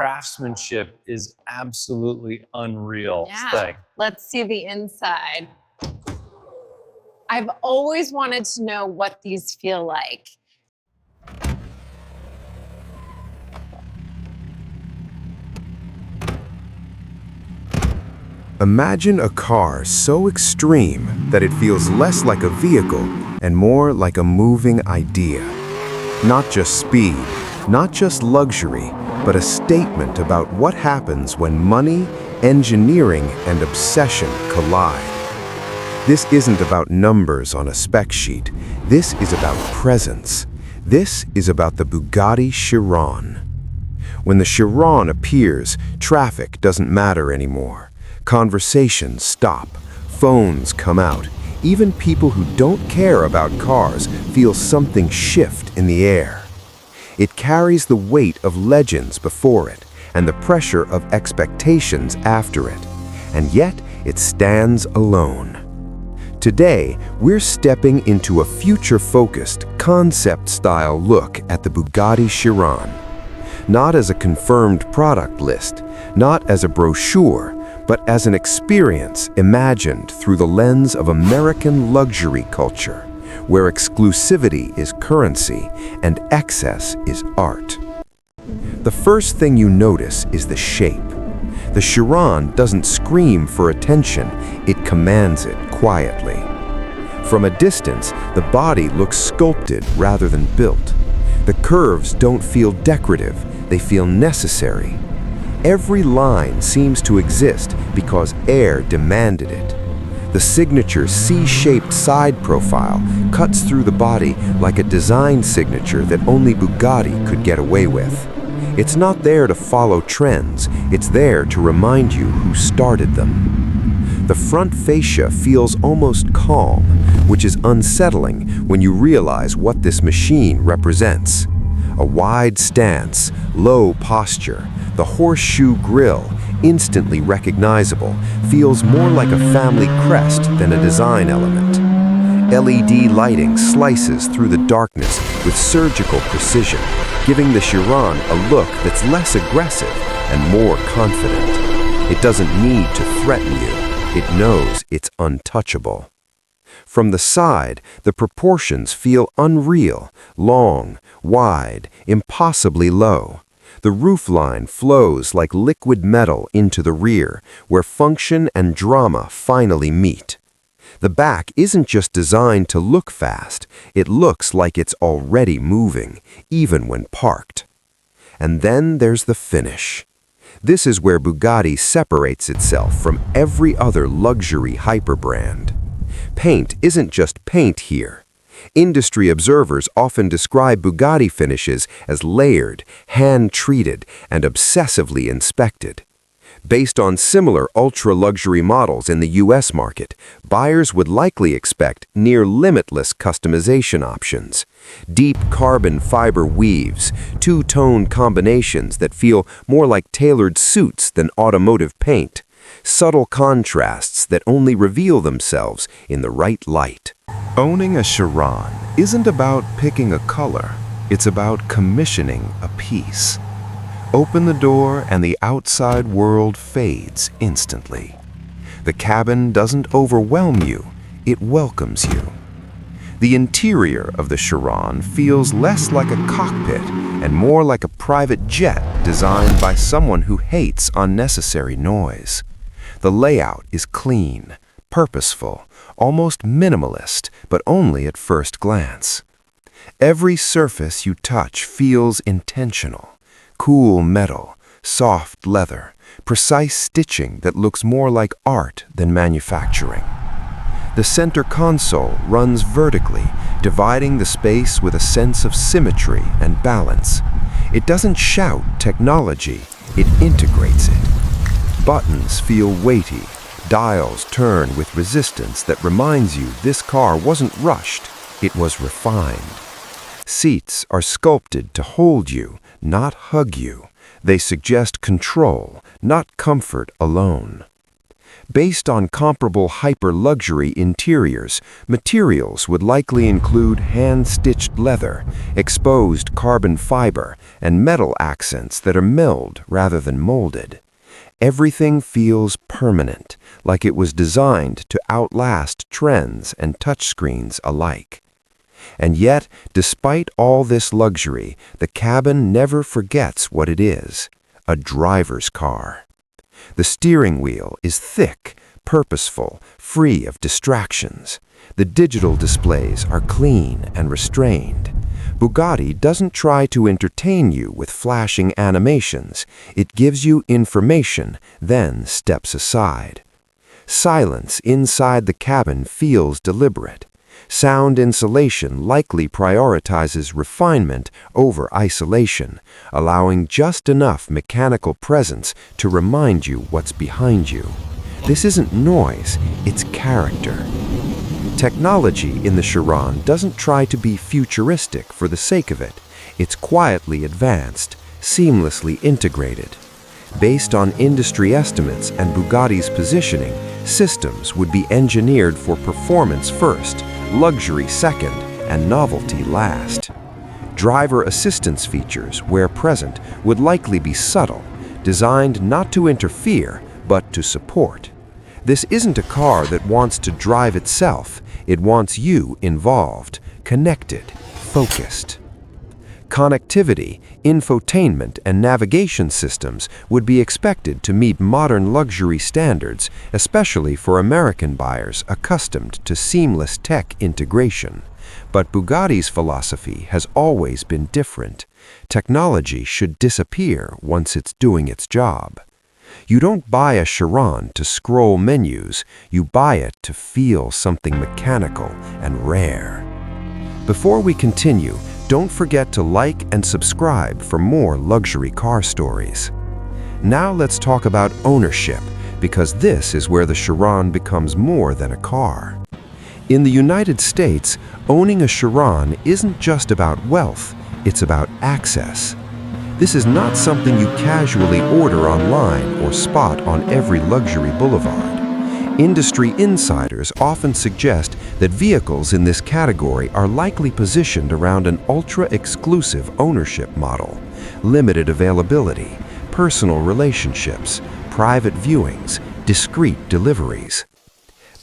craftsmanship is absolutely unreal. Yeah. Like, Let's see the inside. I've always wanted to know what these feel like. Imagine a car so extreme that it feels less like a vehicle and more like a moving idea. Not just speed, not just luxury, but a statement about what happens when money, engineering, and obsession collide. This isn't about numbers on a spec sheet. This is about presence. This is about the Bugatti Chiron. When the Chiron appears, traffic doesn't matter anymore. Conversations stop, phones come out. Even people who don't care about cars feel something shift in the air. It carries the weight of legends before it and the pressure of expectations after it. And yet, it stands alone. Today, we're stepping into a future-focused, concept-style look at the Bugatti Chiron. Not as a confirmed product list, not as a brochure, but as an experience imagined through the lens of American luxury culture, where exclusivity is currency and excess is art. The first thing you notice is the shape. The Chiron doesn't scream for attention, it commands it quietly. From a distance, the body looks sculpted rather than built. The curves don't feel decorative, they feel necessary. Every line seems to exist because air demanded it. The signature C-shaped side profile cuts through the body like a design signature that only Bugatti could get away with. It's not there to follow trends, it's there to remind you who started them. The front fascia feels almost calm, which is unsettling when you realize what this machine represents. A wide stance, low posture, the horseshoe grille, instantly recognizable, feels more like a family crest than a design element. LED lighting slices through the darkness with surgical precision, giving the Chiron a look that's less aggressive and more confident. It doesn't need to threaten you. It knows it's untouchable. From the side, the proportions feel unreal, long, wide, impossibly low. The roofline flows like liquid metal into the rear, where function and drama finally meet. The back isn't just designed to look fast, it looks like it's already moving, even when parked. And then there's the finish. This is where Bugatti separates itself from every other luxury hyperbrand. Paint isn't just paint here. Industry observers often describe Bugatti finishes as layered, hand-treated, and obsessively inspected. Based on similar ultra-luxury models in the US market, buyers would likely expect near-limitless customization options. Deep carbon fiber weaves, two-tone combinations that feel more like tailored suits than automotive paint, subtle contrasts that only reveal themselves in the right light. Owning a Chiron isn't about picking a color, it's about commissioning a piece. Open the door and the outside world fades instantly. The cabin doesn't overwhelm you, it welcomes you. The interior of the Chiron feels less like a cockpit and more like a private jet designed by someone who hates unnecessary noise. The layout is clean, purposeful, almost minimalist, but only at first glance. Every surface you touch feels intentional. Cool metal, soft leather, precise stitching that looks more like art than manufacturing. The center console runs vertically, dividing the space with a sense of symmetry and balance. It doesn't shout technology, it integrates it. Buttons feel weighty, dials turn with resistance that reminds you this car wasn't rushed, it was refined. Seats are sculpted to hold you, not hug you. They suggest control, not comfort alone. Based on comparable hyper-luxury interiors, materials would likely include hand-stitched leather, exposed carbon fiber, and metal accents that are milled rather than molded. Everything feels permanent, like it was designed to outlast trends and touchscreens alike. And yet, despite all this luxury, the cabin never forgets what it is: a driver's car. The steering wheel is thick, purposeful, free of distractions. The digital displays are clean and restrained. Bugatti doesn't try to entertain you with flashing animations. It gives you information, then steps aside. Silence inside the cabin feels deliberate. Sound insulation likely prioritizes refinement over isolation, allowing just enough mechanical presence to remind you what's behind you. This isn't noise, it's character. Technology in the Chiron doesn't try to be futuristic for the sake of it. It's quietly advanced, seamlessly integrated. Based on industry estimates and Bugatti's positioning, systems would be engineered for performance first, luxury second, and novelty last. Driver assistance features, where present, would likely be subtle, designed not to interfere, but to support. This isn't a car that wants to drive itself. It wants you involved, connected, focused. Connectivity, infotainment, and navigation systems would be expected to meet modern luxury standards, especially for American buyers accustomed to seamless tech integration. But Bugatti's philosophy has always been different. Technology should disappear once it's doing its job. You don't buy a Chiron to scroll menus, you buy it to feel something mechanical and rare. Before we continue, don't forget to like and subscribe for more luxury car stories. Now let's talk about ownership, because this is where the Chiron becomes more than a car. In the United States, owning a Chiron isn't just about wealth, it's about access. This is not something you casually order online or spot on every luxury boulevard. Industry insiders often suggest that vehicles in this category are likely positioned around an ultra-exclusive ownership model: limited availability, personal relationships, private viewings, discreet deliveries.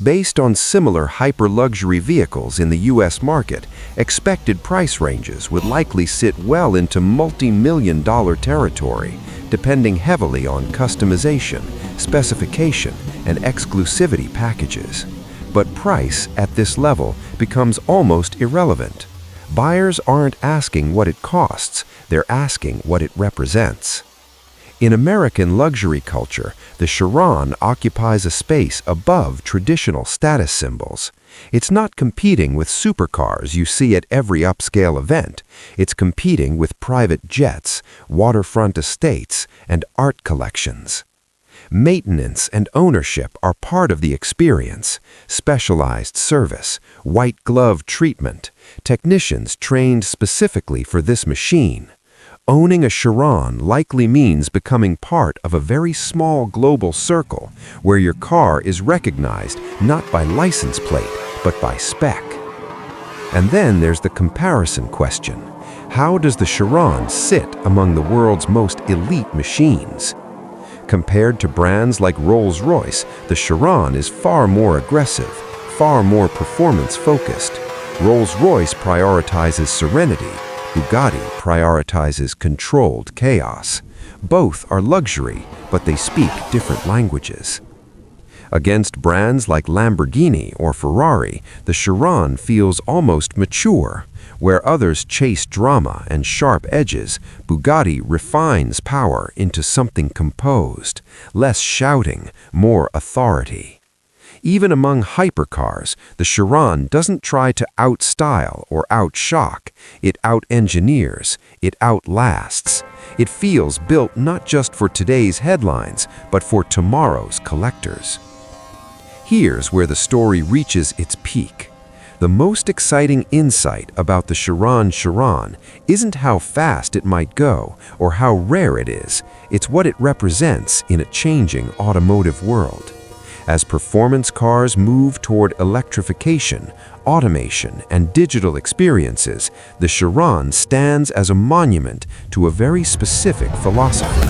Based on similar hyper-luxury vehicles in the U.S. market, expected price ranges would likely sit well into multi-million-dollar territory, depending heavily on customization, specification, and exclusivity packages. But price at this level becomes almost irrelevant. Buyers aren't asking what it costs, they're asking what it represents. In American luxury culture, the Chiron occupies a space above traditional status symbols. It's not competing with supercars you see at every upscale event. It's competing with private jets, waterfront estates, and art collections. Maintenance and ownership are part of the experience: specialized service, white-glove treatment, technicians trained specifically for this machine. Owning a Chiron likely means becoming part of a very small global circle where your car is recognized not by license plate, but by spec. And then there's the comparison question. How does the Chiron sit among the world's most elite machines? Compared to brands like Rolls-Royce, the Chiron is far more aggressive, far more performance-focused. Rolls-Royce prioritizes serenity. Bugatti prioritizes controlled chaos. Both are luxury, but they speak different languages. Against brands like Lamborghini or Ferrari, the Chiron feels almost mature. Where others chase drama and sharp edges, Bugatti refines power into something composed, less shouting, more authority. Even among hypercars, the Chiron doesn't try to out-style or out-shock. It out-engineers, it outlasts. It feels built not just for today's headlines, but for tomorrow's collectors. Here's where the story reaches its peak. The most exciting insight about the Chiron isn't how fast it might go or how rare it is. It's what it represents in a changing automotive world. As performance cars move toward electrification, automation, and digital experiences, the Chiron stands as a monument to a very specific philosophy.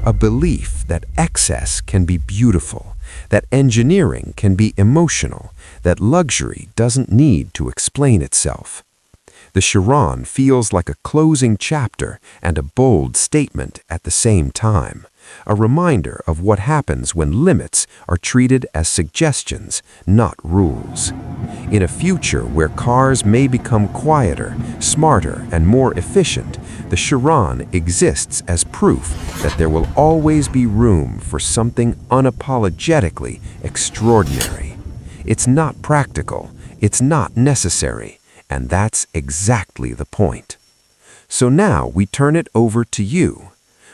A belief that excess can be beautiful, that engineering can be emotional, that luxury doesn't need to explain itself. The Chiron feels like a closing chapter and a bold statement at the same time, a reminder of what happens when limits are treated as suggestions, not rules. In a future where cars may become quieter, smarter, and more efficient, the Chiron exists as proof that there will always be room for something unapologetically extraordinary. It's not practical, it's not necessary, and that's exactly the point. So now we turn it over to you.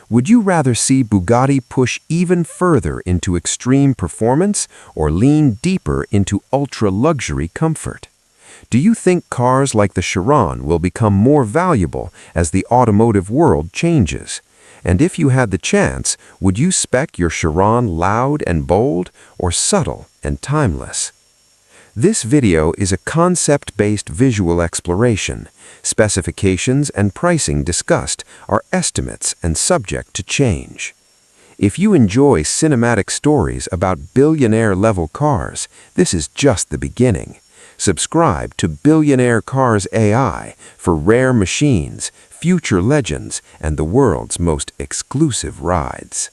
Would you rather see Bugatti push even further into extreme performance or lean deeper into ultra-luxury comfort? Do you think cars like the Chiron will become more valuable as the automotive world changes? And if you had the chance, would you spec your Chiron loud and bold or subtle and timeless? This video is a concept-based visual exploration. Specifications and pricing discussed are estimates and subject to change. If you enjoy cinematic stories about billionaire-level cars, this is just the beginning. Subscribe to Billionaire Cars AI for rare machines, future legends, and the world's most exclusive rides.